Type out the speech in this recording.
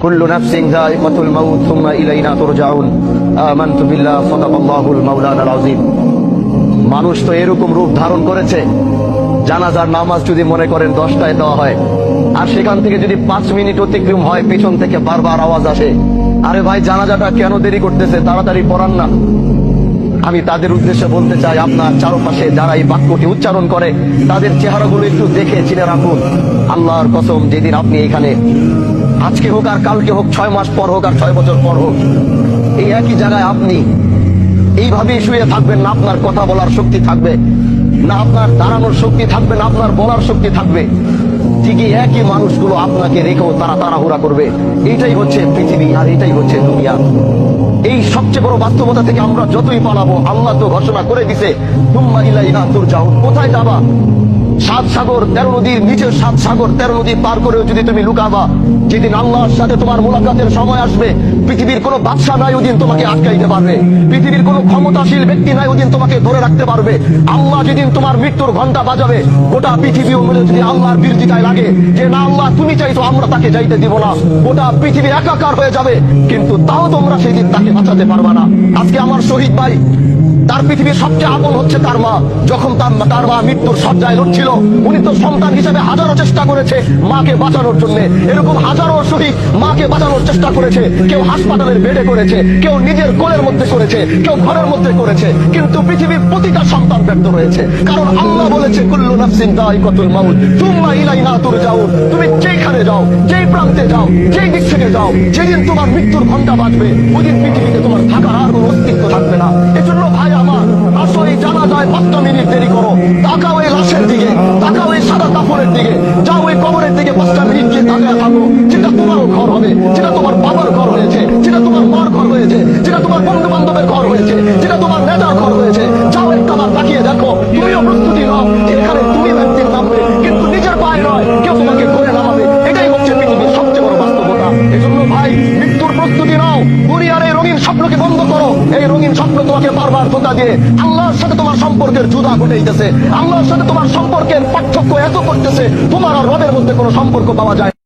কুল্লু নাফসিন যায়িকাতুল মাউত সুম্মা ইলাইনা তুরজাউন। আমানতু বিল্লাহ, সাদাকাল্লাহুল মাওলানাল আযীম। মানুষ তো এরকম রূপ ধারণ করেছে, জানাজার নামাজ যদি মনে করেন 10টায় দেওয়া হয়, আর সেখান থেকে যদি 5 মিনিট অতিক্রম হয় পিছন থেকে বারবার আওয়াজ আসে, আরে ভাই জানাজাটা কেন দেরি করতেছে, তাড়াতাড়ি পড়ান না। আমি তাদের উদ্দেশ্যে বলতে চাই, আপনার চারপাশে যারা এই বাক্যটি উচ্চারণ করে তাদের চেহারাগুলো একটু দেখে চিনে রাখুন। আল্লাহর কসম, যেদিন আপনি এখানে, আজকে হোক আর কালকে হোক, 6 মাস পর হোক আর 6 বছর পর হোক, এই একই জায়গায় আপনি এইভাবেই শুয়ে থাকবেন, না আপনার কথা বলার শক্তি থাকবে, না আপনার দাঁড়ানোর শক্তি থাকবে, না আপনার বলার শক্তি থাকবে। ঠিকই একই মানুষগুলো আপনাকে রেখেও তারা তাড়াহুড়া করবে। এটাই হচ্ছে পৃথিবী, আর এটাই হচ্ছে দুনিয়া। এই সবচেয়ে বড় বাস্তবতা থেকে আমরা যতই পালাবো, আল্লাহ তো ঘোষণা করে দিছে, সুম্মা ইলাইনা তুরজাউন। কোথায় যাবা? 7 সাগর 13 নদীর নিচে, 7 সাগর 13 নদী পার করেও যদি তুমি লুকাবা, যেদিন আল্লাহর সাথে তোমার মোলাকাতের সময় আসবে, পৃথিবীর কোনো বাদশা নাই ওদিন তোমাকে আটকাইতে পারবে, পৃথিবীর কোনো ক্ষমতাশীল ব্যক্তি নাই ওদিন তোমাকে ধরে রাখতে পারবে। আল্লাহ যেদিন তোমার মৃত্যুর ঘন্টা বাজাবে, গোটা পৃথিবী অনুযায়ী যদি আল্লাহর বিরোধিতায় লাগে যে না আল্লাহ তুমি চাইতো আমরা তাকে যাইতে দিব না, গোটা পৃথিবী একাকার হয়ে যাবে, কিন্তু তাও তোমরা সেই দিন তাকে বাঁচাতে পারবে না। আজকে আমার শহীদ ভাই, তার পৃথিবীর সবচেয়ে আপন হচ্ছে তার মা। যখন তার মা মৃত্যুর শয্যায় লড়ছিল, উনি তো সন্তান হিসেবে হাজারো চেষ্টা করেছে মাকে বাঁচানোর জন্য। এরকম হাজারো শহীদ মাকে বাঁচানোর চেষ্টা করেছে, কেউ হাসপাতালের বেডে করেছে, কেউ নিজের কোলের মধ্যে করেছে, কেউ ঘরের মধ্যে করেছে, কিন্তু পৃথিবীর প্রতিটা সন্তান ব্যর্থ হয়েছে। কারণ আল্লাহ বলেছে কুল্লু নাফসিন যায়িকাতুল মাউত সুম্মা ইলাইনা তুরজাউন। তুমি যেখানে যাও, যেই প্রান্তে যাও, যেই দিক থেকে যাও, যেদিন তোমার মৃত্যুর ঘন্টা বাজবে, ওই দিন পৃথিবীতে তোমার থাকার আর কোনো অস্তিত্ব থাকবে না। এজন্য ভাই আমার, আসো এই জানাজায় 5টা মিনিট দেরি করো, তাকাও এই লাশের দিকে, তাকাও এই সাদা কাপড়ের দিকে, যাও এই কবরের দিকে 5টা মিনিট গিয়ে তাকায় থাকো। যেটা তোমারও ঘর হবে, যেটা তোমার বাবার ঘর হয়েছে, যেটা তোমার মার ঘর হয়েছে, যেটা তোমার বন্ধু বান্ধবের ঘর হয়েছে, যেটা তোমার নেতার ঘর হয়েছে, যাও একটাবার তাকিয়ে দেখো। তুমিও প্রস্তুতি নাও যে এখানে তুমি একদিন নামবে, কিন্তু নিজের পায়ে নয়, কেউ তোমাকে করে নামাবে। এটাই হচ্ছে পৃথিবীর সবচেয়ে বড় বাস্তবতা। এজন্য ভাই, মৃত্যুর প্রস্তুতি নাও। দুনিয়ার এই রঙিন স্বপ্নকে বন্ধ করো। এই রঙিন স্বপ্ন তোমাকে বারবার ধোঁকা দিয়ে আল্লাহর সাথে তোমার সম্পর্কের জুদা ঘটেইতেছে। আল্লাহর সাথে তোমার সম্পর্কের পার্থক্য এত করতেছে, তোমার আর রবের মধ্যে কোনো সম্পর্ক পাওয়া যায়